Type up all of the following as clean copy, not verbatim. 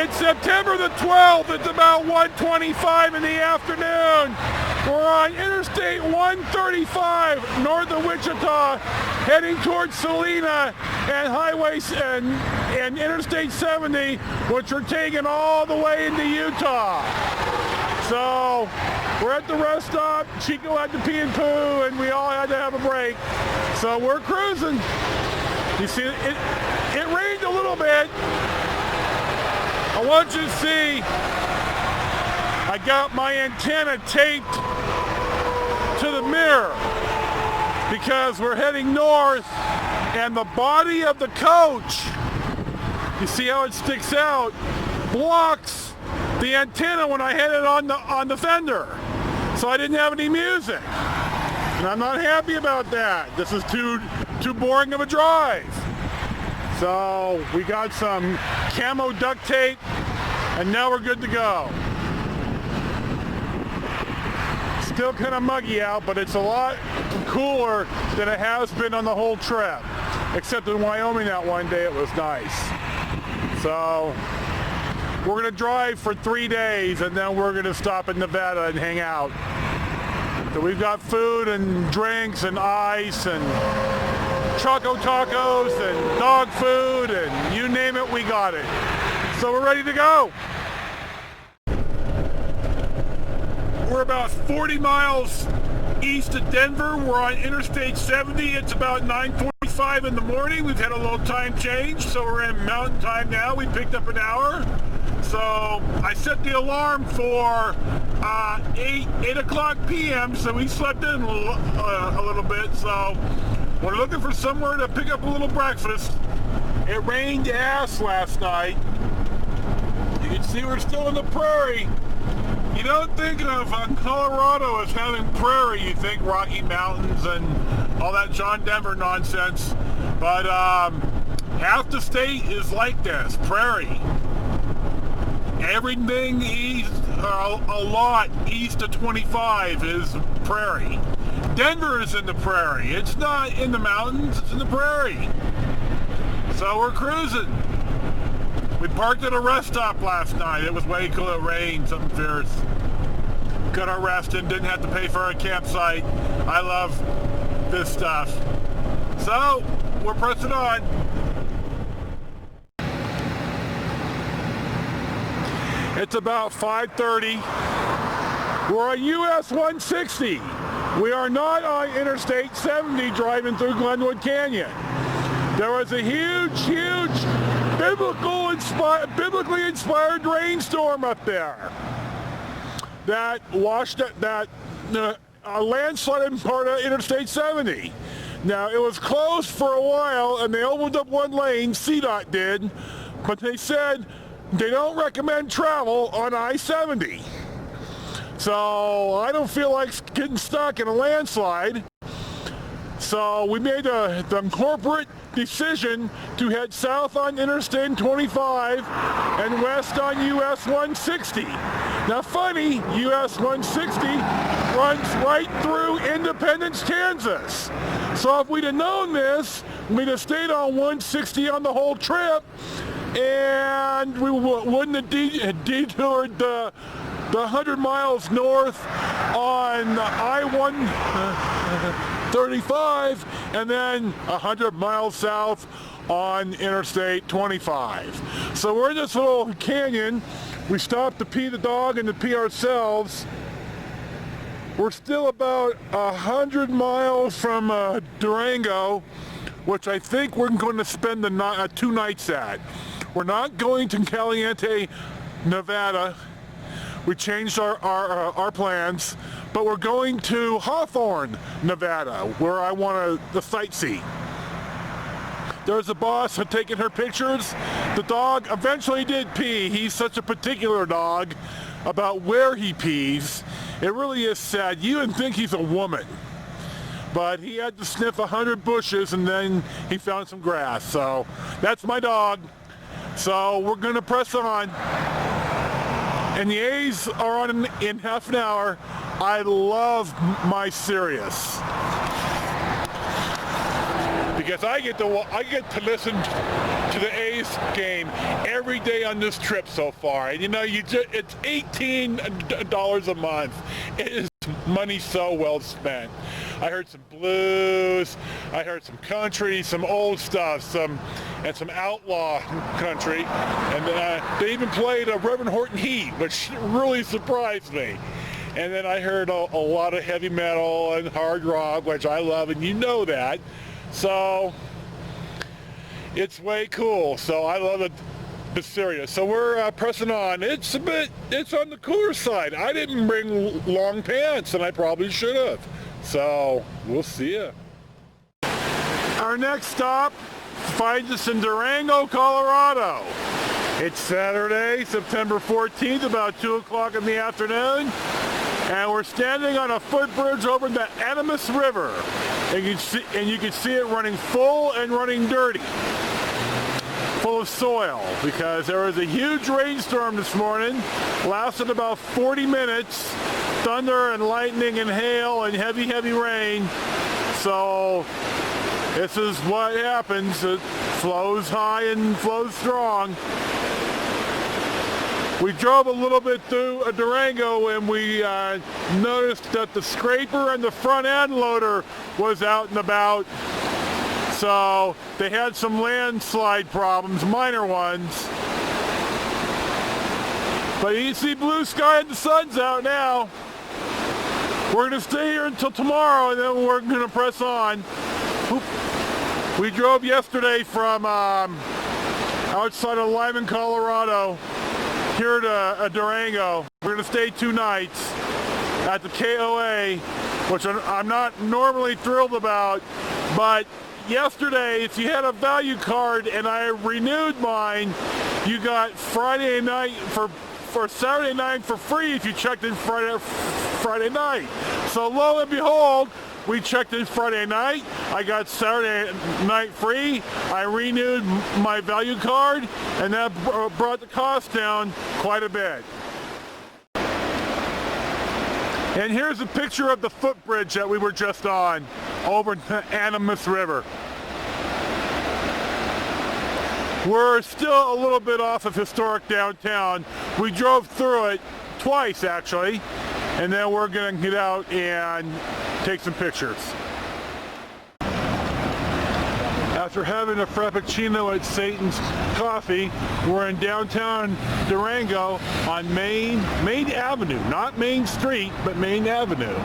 It's September the 12th. It's about 1:25 in the afternoon. We're on Interstate 135 north of Wichita, heading towards Salina and and Interstate 70, which are taking all the way into Utah. So we're at the rest stop. Chico had to pee and poo, and we all had to have a break. So we're cruising. You see, it rained a little bit. I want you to see, I got my antenna taped to the mirror because we're heading north, and the body of the coach, you see how it sticks out, blocks the antenna when I hit it on the fender. So I didn't have any music, and I'm not happy about that. This is too boring of a drive. So we got some camo duct tape, and now we're good to go. Still kind of muggy out, but it's a lot cooler than it has been on the whole trip. Except in Wyoming that one day it was nice. So we're gonna drive for 3 days, and then we're gonna stop in Nevada and hang out. So we've got food and drinks and ice and Choco Tacos and dog food, and you name it, we got it. So we're ready to go. We're about 40 miles east of Denver. We're on Interstate 70. It's about 9:45 in the morning. We've had a little time change, so we're in mountain time now. We picked up an hour. So I set the alarm for 8 o'clock p.m., so we slept in a little bit. So we're looking for somewhere to pick up a little breakfast. It rained ass last night. You can see we're still in the prairie. You don't think of Colorado as having prairie. You think Rocky Mountains and all that John Denver nonsense. But half the state is like this, prairie. Everything east, a lot east of 25 is prairie. Denver is in the prairie. It's not in the mountains, it's in the prairie. So we're cruising. We parked at a rest stop last night. It was way cool. It rained, something fierce. Got our rest in, didn't have to pay for a campsite. I love this stuff. So we're pressing on. It's about 5:30. We're on US 160. We are not on Interstate 70 driving through Glenwood Canyon. There was a huge biblically inspired rainstorm up there that washed a landslide in part of Interstate 70. Now, it was closed for a while, and they opened up one lane, CDOT did, but they said they don't recommend travel on I-70. So I don't feel like getting stuck in a landslide. So we made the corporate decision to head south on Interstate 25 and west on US 160. Now funny, US 160 runs right through Independence, Kansas. So if we'd have known this, we'd have stayed on 160 on the whole trip, and we wouldn't have detoured the 100 miles north on I-135 and then 100 miles south on Interstate 25. So we're in this little canyon. We stopped to pee the dog and to pee ourselves. We're still about 100 miles from Durango, which I think we're going to spend the 2 nights at. We're not going to Caliente, Nevada. We changed our plans, but we're going to Hawthorne, Nevada, where I want to sightsee. There's a boss taking her pictures. The dog eventually did pee. He's such a particular dog about where he pees. It really is sad. You would think he's a woman, but he had to sniff 100 bushes and then he found some grass. So that's my dog. So we're gonna press on. And the A's are on in half an hour. I love my Sirius because I get to listen to the A's Vegas game every day on this trip so far. And you know, it's $18 a month. It is money so well spent. I heard some blues, I heard some country, some old stuff, and some outlaw country, and they even played a Reverend Horton Heat, which really surprised me. And then I heard a lot of heavy metal and hard rock, which I love, and you know that. So it's way cool. So I love it. But serious. So we're pressing on. It's on the cooler side. I didn't bring long pants, and I probably should have. So we'll see ya. Our next stop finds us in Durango, Colorado. It's Saturday, September 14th, about 2 o'clock in the afternoon, and we're standing on a footbridge over the Animas River, and you can see it running full and running dirty, full of soil, because there was a huge rainstorm this morning, lasted about 40 minutes, thunder and lightning and hail and heavy rain. So this is what happens. It flows high and flows strong. We drove a little bit through Durango, and we noticed that the scraper and the front end loader was out and about. So they had some landslide problems, minor ones. But you see blue sky and the sun's out now. We're going to stay here until tomorrow, and then we're going to press on. We drove yesterday from outside of Lyman, Colorado, here to Durango. We're going to stay 2 nights at the KOA, which I'm not normally thrilled about, but yesterday, if you had a value card and I renewed mine, you got Friday night for Saturday night for free if you checked in Friday night. So lo and behold, we checked in Friday night. I got Saturday night free. I renewed my value card, and that brought the cost down quite a bit. And here's a picture of the footbridge that we were just on over the Animas River. We're still a little bit off of historic downtown. We drove through it twice, actually, and then we're going to get out and take some pictures. After having a Frappuccino at Satan's Coffee, we're in downtown Durango on Main Avenue, not Main Street, but Main Avenue.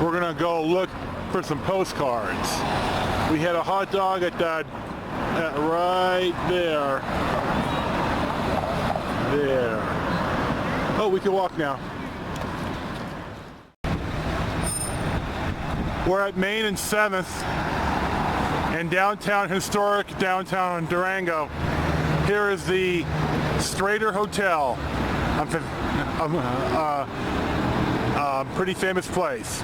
We're gonna go look for some postcards. We had a hot dog at that right there. There. Oh, we can walk now. We're at Main and 7th in downtown, historic downtown Durango. Here is the Strater Hotel. Pretty famous place.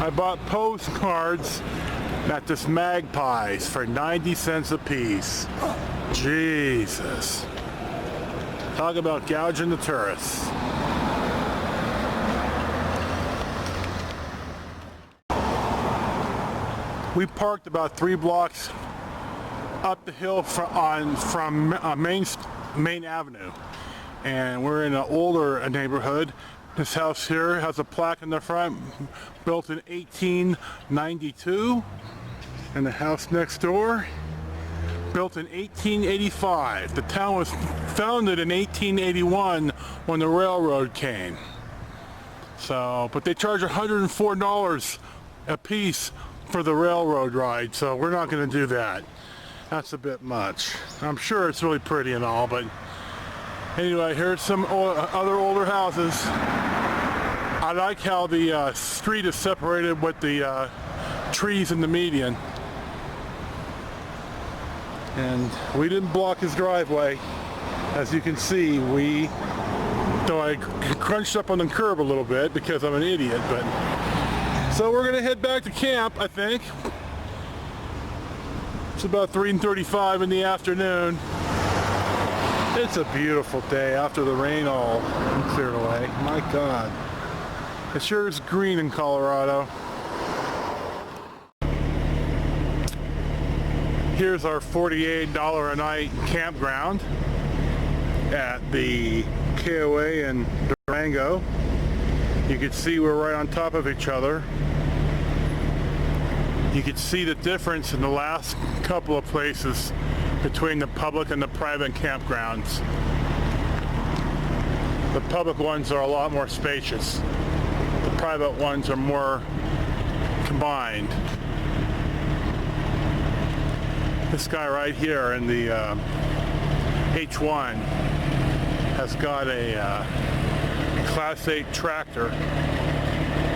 I bought postcards at this Magpies for 90 cents a piece. Jesus. Talk about gouging the tourists. We parked about 3 blocks up the hill from Main Avenue, and we're in an older neighborhood. This house here has a plaque in the front, built in 1892, and the house next door, built in 1885. The town was founded in 1881 when the railroad came. So, but they charge $104 a piece for the railroad ride, so we're not going to do that. That's a bit much. I'm sure it's really pretty and all, but anyway, here's some other older houses. I like how the street is separated with the trees in the median. And we didn't block his driveway. As you can see, though I crunched up on the curb a little bit because I'm an idiot, but so we're gonna head back to camp, I think. It's about 3:35 in the afternoon. It's a beautiful day after the rain all cleared away. My God. It sure is green in Colorado. Here's our $48 a night campground at the KOA in Durango. You can see we're right on top of each other. You can see the difference in the last couple of places between the public and the private campgrounds. The public ones are a lot more spacious. The private ones are more combined. This guy right here in the H1 has got a Class 8 tractor.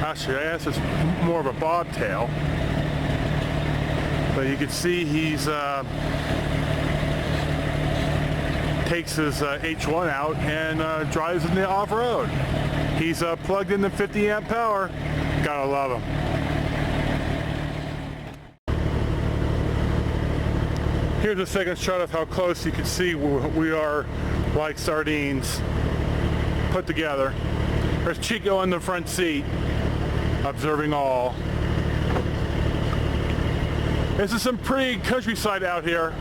Actually, I guess it's more of a bobtail. But you can see he's takes his H1 out and drives in the off-road. He's plugged in the 50 amp power. Gotta love him. Here's a second shot of how close you can see we are like sardines put together. There's Chico in the front seat, observing all. This is some pretty countryside out here.